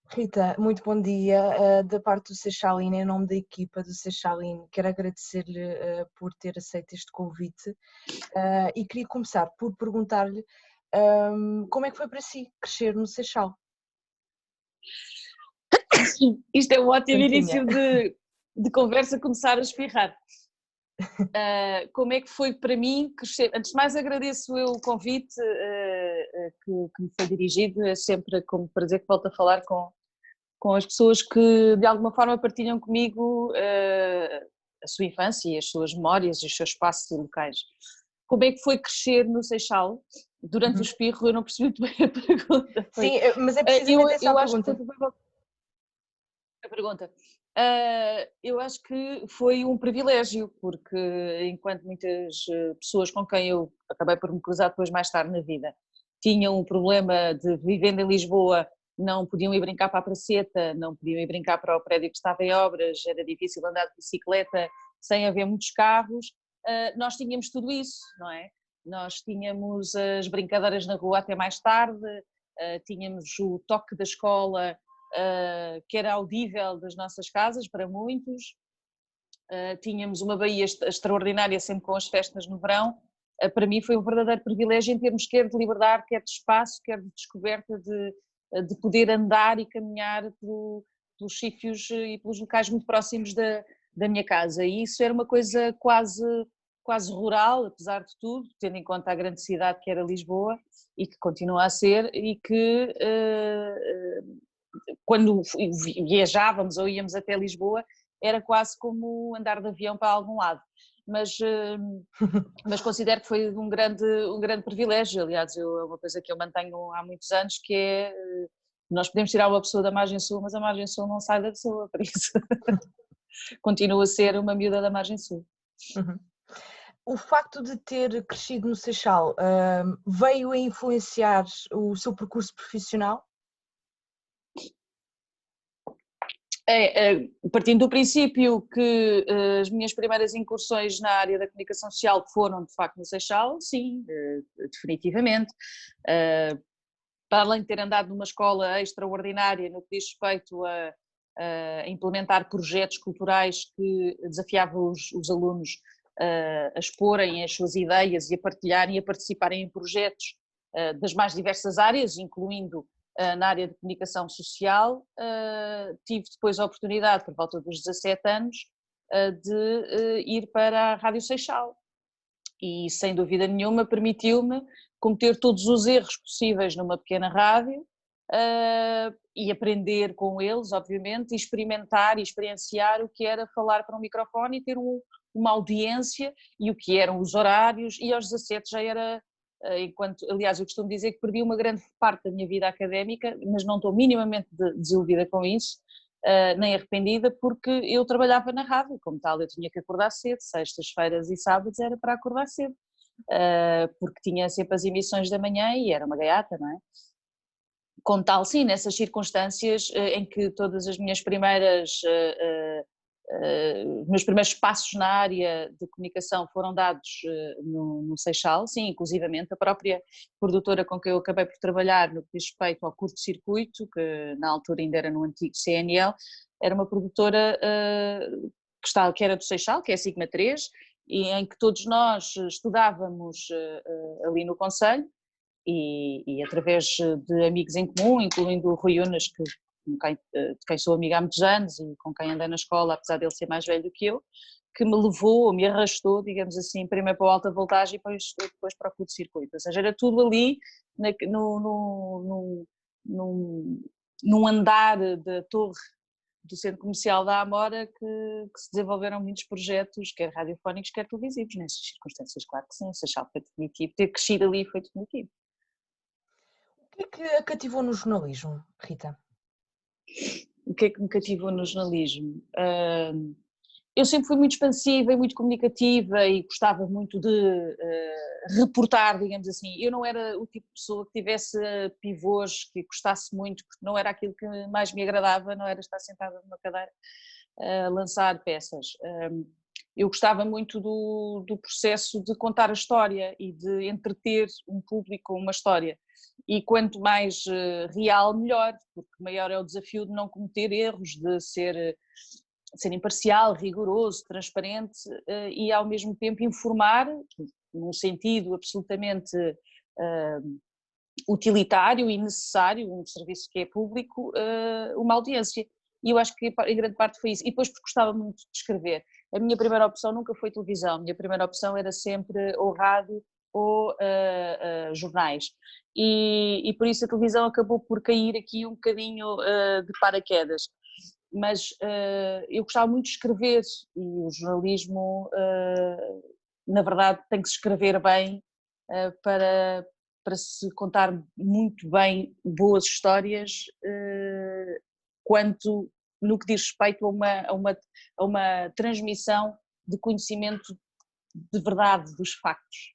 Rita, muito bom dia. Da parte do Seixalin, em nome da equipa do Seixalin, quero agradecer-lhe por ter aceito este convite e queria começar por perguntar-lhe como é que foi para si crescer no Seixal? Isto é um ótimo Santinha. início de conversa, começar a espirrar. Como é que foi para mim crescer? Antes de mais agradeço eu o convite que me foi dirigido, é sempre como prazer que volto a falar com as pessoas que de alguma forma partilham comigo a sua infância e as suas memórias e os seus espaços e locais. Como é que foi crescer no Seixal? Durante o Uhum. espirro eu não percebi muito bem a pergunta. Sim, mas é precisamente essa a Eu acho que foi pergunta. a pergunta. Eu acho que foi um privilégio, porque enquanto muitas pessoas com quem eu acabei por me cruzar depois mais tarde na vida tinham um problema de vivendo em Lisboa, não podiam ir brincar para a Praceta, não podiam ir brincar para o prédio que estava em obras, era difícil andar de bicicleta sem haver muitos carros, nós tínhamos tudo isso, não é? Nós tínhamos as brincadeiras na rua até mais tarde, tínhamos o toque da escola que era audível das nossas casas para muitos, tínhamos uma Baía extraordinária sempre com as festas no verão, para mim foi um verdadeiro privilégio em termos quer de liberdade, quer de espaço, quer de descoberta de poder andar e caminhar pelos sítios e pelos locais muito próximos da minha casa, e isso era uma coisa quase rural, apesar de tudo, tendo em conta a grande cidade que era Lisboa e que continua a ser, e que quando viajávamos ou íamos até Lisboa, era quase como andar de avião para algum lado. Mas considero que foi um grande privilégio. Aliás, é uma coisa que eu mantenho há muitos anos, que é, nós podemos tirar uma pessoa da margem sul, mas a margem sul não sai da pessoa, por isso continua a ser uma miúda da margem sul. Uhum. O facto de ter crescido no Seixal veio a influenciar o seu percurso profissional? Partindo do princípio que as minhas primeiras incursões na área da comunicação social foram de facto no Seixal, sim, definitivamente. Para além de ter andado numa escola extraordinária no que diz respeito a implementar projetos culturais que desafiavam os alunos a exporem as suas ideias e a partilharem e a participarem em projetos das mais diversas áreas, incluindo na área de comunicação social, tive depois a oportunidade, por volta dos 17 anos, de ir para a Rádio Seixal e, sem dúvida nenhuma, permitiu-me cometer todos os erros possíveis numa pequena rádio e aprender com eles, obviamente, e experimentar e experienciar o que era falar para um microfone e ter uma audiência e o que eram os horários, e aos 17 já era, aliás, eu costumo dizer que perdi uma grande parte da minha vida académica, mas não estou minimamente desiludida com isso, nem arrependida, porque eu trabalhava na rádio, como tal eu tinha que acordar cedo, sextas-feiras e sábados era para acordar cedo, porque tinha sempre as emissões da manhã e era uma gaiata, não é? Com tal, sim, nessas circunstâncias em que todas as minhas meus primeiros passos na área de comunicação foram dados no Seixal, sim, inclusivamente a própria produtora com quem eu acabei por trabalhar no que diz respeito ao curto-circuito, que na altura ainda era no antigo CNL, era uma produtora que era do Seixal, que é a Sigma 3, e em que todos nós estudávamos ali no concelho, e através de amigos em comum, incluindo o Rui Unas, de quem sou amiga há muitos anos e com quem andei na escola, apesar dele ser mais velho do que eu, que me levou, me arrastou, digamos assim, primeiro para a alta voltagem e depois para o curto-circuito. Ou seja, era tudo ali num andar da torre do Centro Comercial da Amora que se desenvolveram muitos projetos, quer radiofónicos, quer televisivos, nessas circunstâncias, claro que sim, Seixal foi definitivo, ter crescido ali foi definitivo. O que é que a cativou no jornalismo, Rita? O que é que me cativou no jornalismo? Eu sempre fui muito expansiva e muito comunicativa e gostava muito de reportar, digamos assim. Eu não era o tipo de pessoa que tivesse pivôs, que gostasse muito, porque não era aquilo que mais me agradava, não era estar sentada numa cadeira a lançar peças. Eu gostava muito do processo de contar a história e de entreter um público com uma história. e quanto mais real, melhor, porque maior é o desafio de não cometer erros, de ser imparcial, rigoroso, transparente e ao mesmo tempo informar, num sentido absolutamente utilitário e necessário, um serviço que é público, uma audiência. E eu acho que em grande parte foi isso. E depois porque gostava muito de escrever. A minha primeira opção nunca foi televisão, a minha primeira opção era sempre ou rádio ou jornais. E por isso a televisão acabou por cair aqui um bocadinho de paraquedas. Mas eu gostava muito de escrever e o jornalismo, na verdade, tem que se escrever bem para se contar muito bem boas histórias, quanto no que diz respeito a uma transmissão de conhecimento de verdade, dos factos.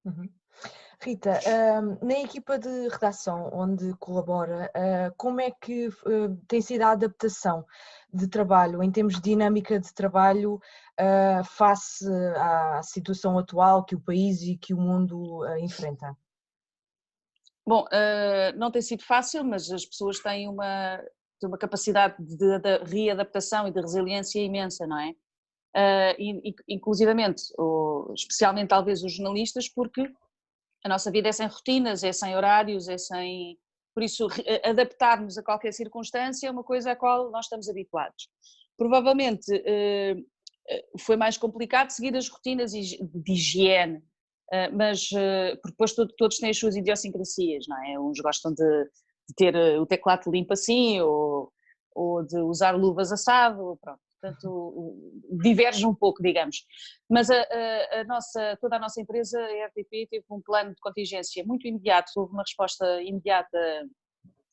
Uhum. Rita, na equipa de redação onde colabora, como é que tem sido a adaptação de trabalho, em termos de dinâmica de trabalho, face à situação atual que o país e que o mundo enfrenta? Bom, não tem sido fácil, mas as pessoas têm uma capacidade de readaptação e de resiliência imensa, não é? Inclusivamente, ou especialmente talvez os jornalistas, porque a nossa vida é sem rotinas, é sem horários, é sem... Por isso, adaptar-nos a qualquer circunstância é uma coisa à qual nós estamos habituados. Provavelmente foi mais complicado seguir as rotinas de higiene, mas depois todos têm as suas idiosincrasias, não é? Uns gostam de ter o teclado limpo assim, ou de usar luvas assado, pronto. Portanto, diverge um pouco, digamos. Mas toda a nossa empresa, a RTP, teve um plano de contingência muito imediato, houve uma resposta imediata,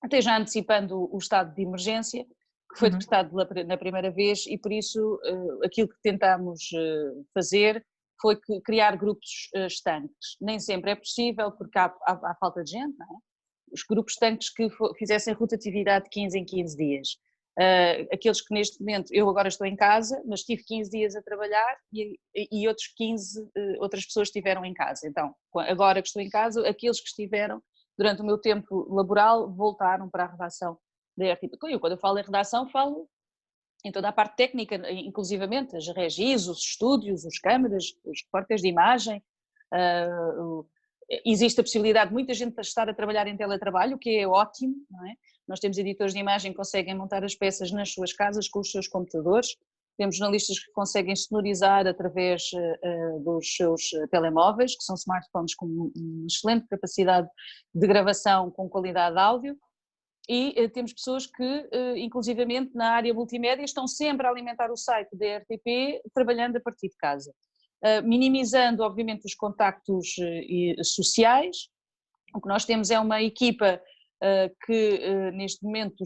até já antecipando o estado de emergência, que foi decretado na primeira vez, e por isso aquilo que tentámos fazer foi criar grupos estanques. Nem sempre é possível, porque há falta de gente, não é? Os grupos estanques que fizessem rotatividade de 15 em 15 dias. Aqueles que neste momento, eu agora estou em casa, mas tive 15 dias a trabalhar e outros 15 outras pessoas estiveram em casa. Então, agora que estou em casa, aqueles que estiveram durante o meu tempo laboral voltaram para a redação da RTP. Quando eu falo em redação, falo em toda a parte técnica, inclusivamente as regis, os estúdios, as câmaras, os repórteres de imagem. Existe a possibilidade de muita gente estar a trabalhar em teletrabalho, o que é ótimo, não é? Nós temos editores de imagem que conseguem montar as peças nas suas casas com os seus computadores, temos jornalistas que conseguem sonorizar através dos seus telemóveis, que são smartphones com uma excelente capacidade de gravação com qualidade de áudio, e temos pessoas que, inclusivamente na área multimédia, estão sempre a alimentar o site da RTP, trabalhando a partir de casa. Minimizando, obviamente, os contactos sociais. O que nós temos é uma equipa que neste momento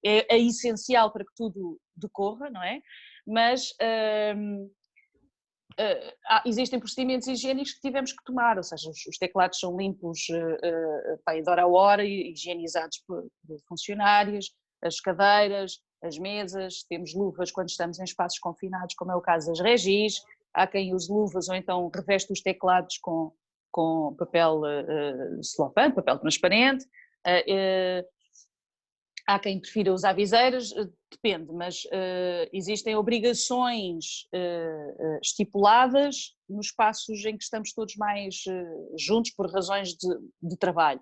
é essencial para que tudo decorra, não é? Mas existem procedimentos higiênicos que tivemos que tomar, ou seja, os teclados são limpos de hora a hora, higienizados por funcionários, as cadeiras, as mesas, temos luvas quando estamos em espaços confinados, como é o caso das regis, há quem use luvas ou então reveste os teclados com papel celofane, papel transparente, há quem prefira usar viseiras, depende, mas existem obrigações estipuladas nos espaços em que estamos todos mais juntos por razões de trabalho.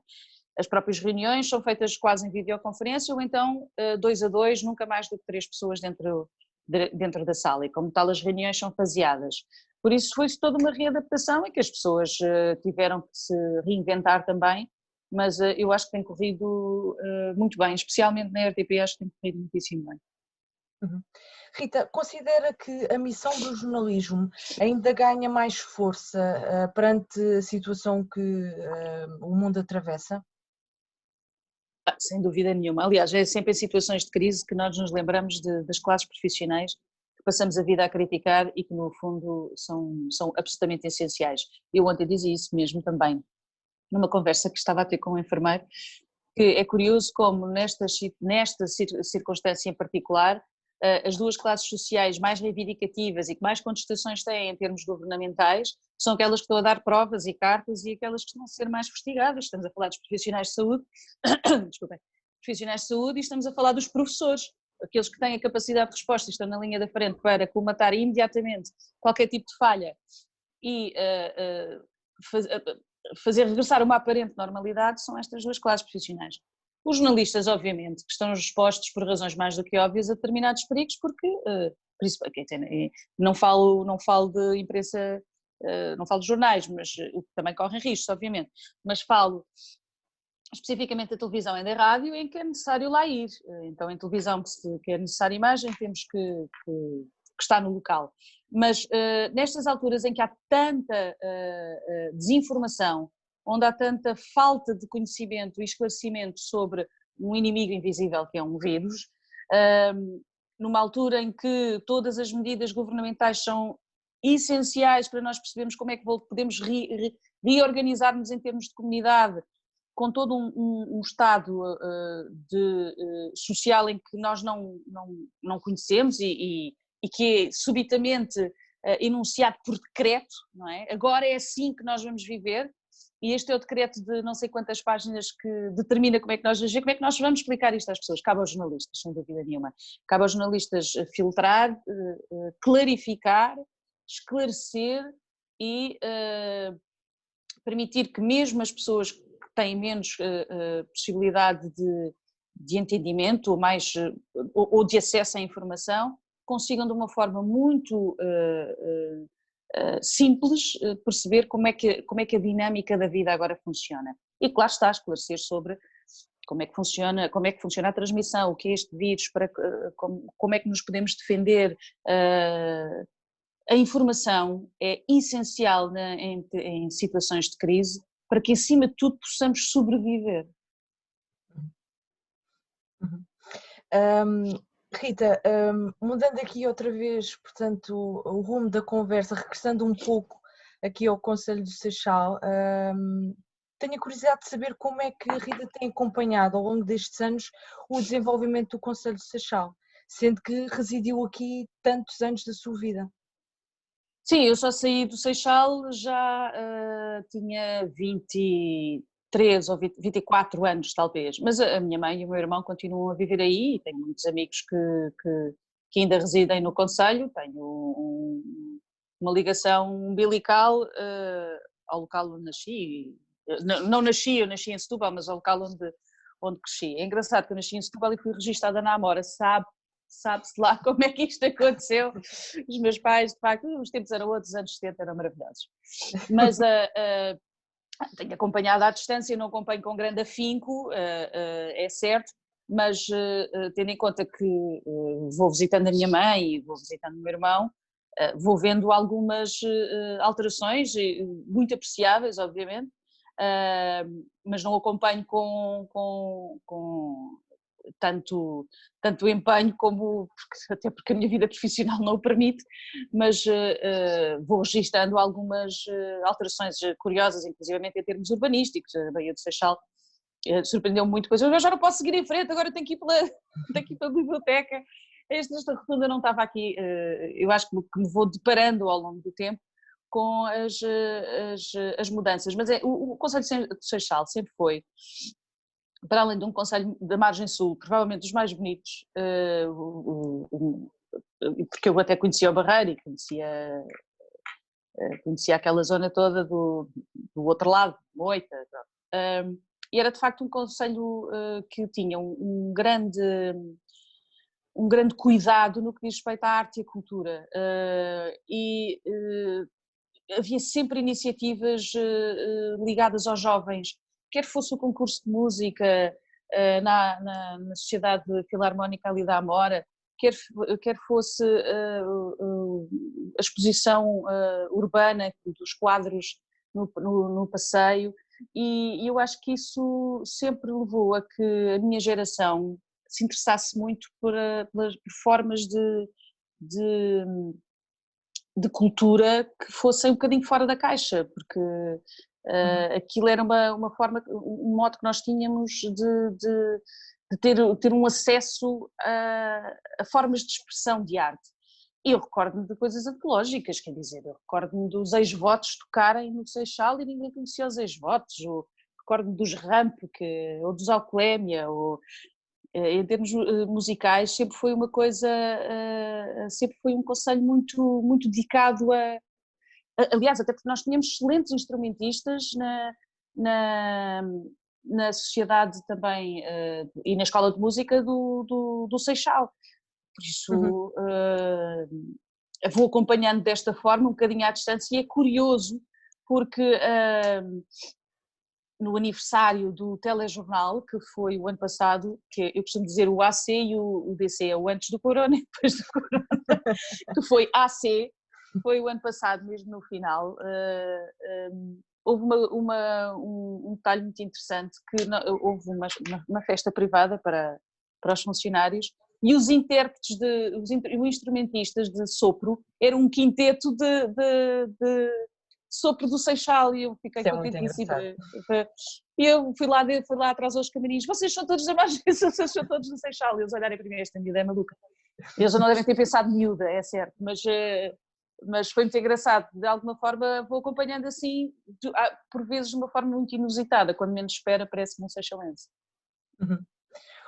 As próprias reuniões são feitas quase em videoconferência ou então 2 a 2, nunca mais do que 3 pessoas dentro da sala, e como tal as reuniões são faseadas. Por isso foi-se toda uma readaptação em que as pessoas tiveram que se reinventar também, mas eu acho que tem corrido muito bem, especialmente na RTP, acho que tem corrido muitíssimo bem. Rita, considera que a missão do jornalismo ainda ganha mais força perante a situação que o mundo atravessa? Sem dúvida nenhuma. Aliás, é sempre em situações de crise que nós nos lembramos das classes profissionais que passamos a vida a criticar e que no fundo são absolutamente essenciais. Eu ontem dizia isso mesmo também, numa conversa que estava a ter com um enfermeiro, que é curioso como nesta circunstância em particular as duas classes sociais mais reivindicativas e que mais contestações têm em termos governamentais são aquelas que estão a dar provas e cartas e aquelas que estão a ser mais fustigadas. Estamos a falar dos profissionais de saúde, desculpem, profissionais de saúde, e estamos a falar dos professores, aqueles que têm a capacidade de resposta e estão na linha da frente para colmatar imediatamente qualquer tipo de falha e fazer regressar uma aparente normalidade, são estas duas classes profissionais. Os jornalistas, obviamente, que estão expostos por razões mais do que óbvias a determinados perigos, porque, não falo de imprensa, não falo de jornais, mas também correm riscos, obviamente, mas falo especificamente da televisão e da rádio, em que é necessário lá ir. Então, em televisão, que é necessária imagem, temos que estar no local. Mas nestas alturas em que há tanta desinformação, onde há tanta falta de conhecimento e esclarecimento sobre um inimigo invisível que é um vírus, numa altura em que todas as medidas governamentais são essenciais para nós percebermos como é que podemos reorganizar-nos em termos de comunidade, com todo um estado social em que nós não conhecemos e que é subitamente enunciado por decreto, não é? Agora é assim que nós vamos viver, e este é o decreto de não sei quantas páginas que determina como é que nós vamos agir, como é que nós vamos explicar isto às pessoas. Cabe aos jornalistas, sem dúvida nenhuma. Cabe aos jornalistas filtrar, clarificar, esclarecer e permitir que mesmo as pessoas que têm menos possibilidade de entendimento ou de acesso à informação consigam de uma forma muito simples perceber como é que a dinâmica da vida agora funciona. E claro está, esclarecer sobre como é que funciona a transmissão, o que é este vírus, como é que nos podemos defender. A informação é essencial em situações de crise para que, acima de tudo, possamos sobreviver. Rita, mudando aqui outra vez, portanto, o rumo da conversa, regressando um pouco aqui ao Conselho do Seixal, tenho a curiosidade de saber como é que a Rita tem acompanhado ao longo destes anos o desenvolvimento do Conselho do Seixal, sendo que residiu aqui tantos anos da sua vida. Sim, eu só saí do Seixal já tinha 23 ou 24 anos, talvez, mas a minha mãe e o meu irmão continuam a viver aí, e tenho muitos amigos que ainda residem no concelho, tenho uma ligação umbilical ao local onde nasci, não nasci, eu nasci em Setúbal, mas ao local onde cresci. É engraçado que eu nasci em Setúbal e fui registada na Amora, sabe-se lá como é que isto aconteceu. Os meus pais, de facto, os tempos eram outros, os anos 70 eram maravilhosos. Mas tenho acompanhado à distância, não acompanho com grande afinco, é certo, mas tendo em conta que vou visitando a minha mãe e vou visitando o meu irmão, vou vendo algumas alterações, muito apreciáveis, obviamente, mas não acompanho com tanto empenho como, até porque a minha vida profissional não o permite, mas vou registando algumas alterações curiosas, inclusivamente em termos urbanísticos. A Baía do Seixal surpreendeu-me muito, pois eu já não posso seguir em frente, agora tenho que ir pela biblioteca. Esta rotunda não estava aqui, eu acho que me vou deparando ao longo do tempo com as mudanças, mas o Conselho de Seixal sempre foi, para além de um concelho da margem sul, provavelmente dos mais bonitos, porque eu até conhecia o Barreiro e conhecia aquela zona toda do outro lado, Moita, e era de facto um concelho que tinha um grande cuidado no que diz respeito à arte e à cultura, e havia sempre iniciativas ligadas aos jovens, quer fosse o concurso de música na Sociedade Filarmónica ali da Amora, quer fosse a exposição urbana dos quadros no passeio, e eu acho que isso sempre levou a que a minha geração se interessasse muito por formas de cultura que fossem um bocadinho fora da caixa, porque aquilo era uma forma, um modo que nós tínhamos de de ter um acesso a formas de expressão de arte. Eu recordo-me de coisas antológicas, quer dizer, eu recordo-me dos ex-votos tocarem no Seixal e ninguém conhecia os ex-votos, ou recordo-me dos Ramp, ou dos Alcolémia, ou em termos musicais sempre foi uma coisa, sempre foi um concelho muito, muito dedicado aliás, até porque nós tínhamos excelentes instrumentistas na, na sociedade também e na escola de música do Seixal. Por isso vou acompanhando desta forma, um bocadinho à distância, e é curioso porque no aniversário do telejornal, que foi o ano passado, que eu costumo dizer o AC e o DC, é o antes do corona e depois do corona, que foi AC, foi o ano passado mesmo no final, houve um detalhe muito interessante, que houve uma festa privada para os funcionários, e os intérpretes, os instrumentistas de sopro, era um quinteto de sopro do Seixal, e eu fiquei contentíssima. E eu fui lá atrás aos camarins, vocês são todos da margem, vocês são todos do Seixal, e eles olharem para mim, esta miúda é maluca. Eles já não devem ter pensado miúda, é certo, mas foi muito engraçado, de alguma forma vou acompanhando assim, por vezes de uma forma muito inusitada, quando menos espera parece-me um seixalense.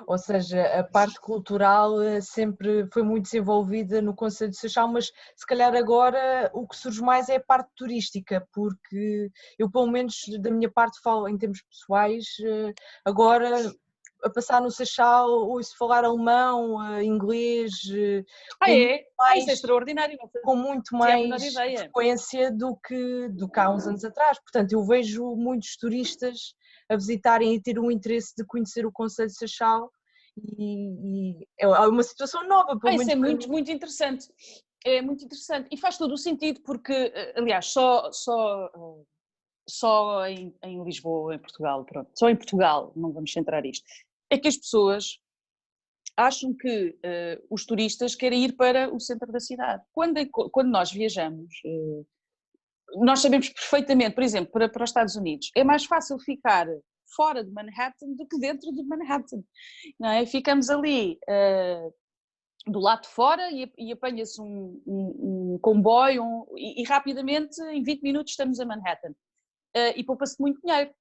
Ou seja, a parte cultural sempre foi muito desenvolvida no Concelho de Seixal, mas se calhar agora o que surge mais é a parte turística, porque eu pelo menos da minha parte falo em termos pessoais, agora a passar no Seixal ouço falar alemão, inglês, Isso é extraordinário. Com muito mais frequência do que há uns anos atrás, portanto eu vejo muitos turistas a visitarem e ter um interesse de conhecer o Concelho de Seixal e é uma situação nova, pelo menos. Isso é muito, muito interessante, é muito interessante e faz todo o sentido porque, aliás, só em Lisboa, em Portugal, pronto, só em Portugal, não vamos centrar isto, é que as pessoas acham que os turistas querem ir para o centro da cidade. Quando nós viajamos, nós sabemos perfeitamente, por exemplo, para os Estados Unidos, é mais fácil ficar fora de Manhattan do que dentro de Manhattan, não é? Ficamos ali do lado de fora e apanha-se um comboio e rapidamente, em 20 minutos, estamos a Manhattan. E poupa-se muito dinheiro.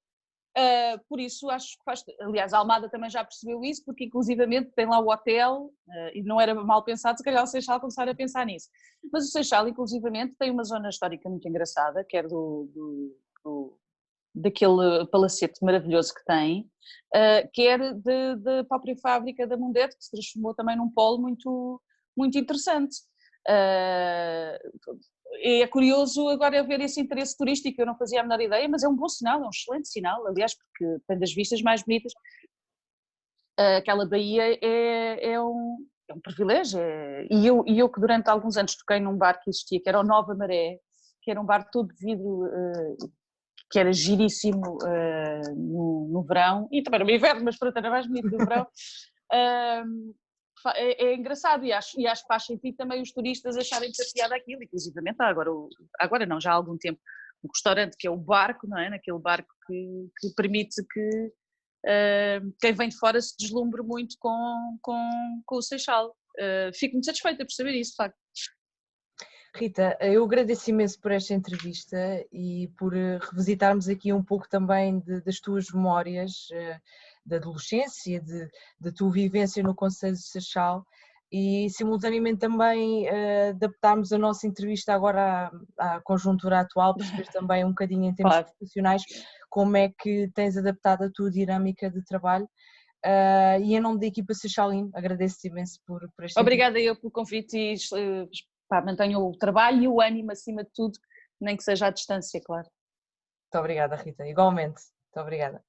Por isso acho que aliás a Almada também já percebeu isso, porque inclusivamente tem lá o hotel, e não era mal pensado, se calhar o Seixal começar a pensar nisso, mas o Seixal inclusivamente tem uma zona histórica muito engraçada, quer daquele palacete maravilhoso que tem, quer da própria fábrica da Mundete, que se transformou também num polo muito, muito interessante. É curioso agora ver esse interesse turístico, eu não fazia a menor ideia, mas é um bom sinal, é um excelente sinal, aliás, porque tem das vistas mais bonitas. Aquela baía é um privilégio, e eu que durante alguns anos toquei num bar que existia, que era o Nova Maré, que era um bar todo de vidro, que era giríssimo no verão, e também no inverno, mas pronto, era mais bonito no verão. É engraçado e acho que faz sentido também os turistas acharem piada aquilo, inclusivamente agora não, já há algum tempo, um restaurante que é o Barco, não é? Naquele barco que permite que quem vem de fora se deslumbre muito com o Seixal. Fico muito satisfeita por saber isso, de facto. Rita, eu agradeço imenso por esta entrevista e por revisitarmos aqui um pouco também das tuas memórias da adolescência, da tua vivência no Concelho de Seixal e simultaneamente também adaptarmos a nossa entrevista agora à conjuntura atual, perceber também um bocadinho em termos profissionais como é que tens adaptado a tua dinâmica de trabalho. E em nome da equipa Seixalino, agradeço-te imenso por este. Obrigada eu pelo convite e mantenho o trabalho e o ânimo acima de tudo, nem que seja à distância, claro. Muito obrigada, Rita, igualmente. Muito obrigada.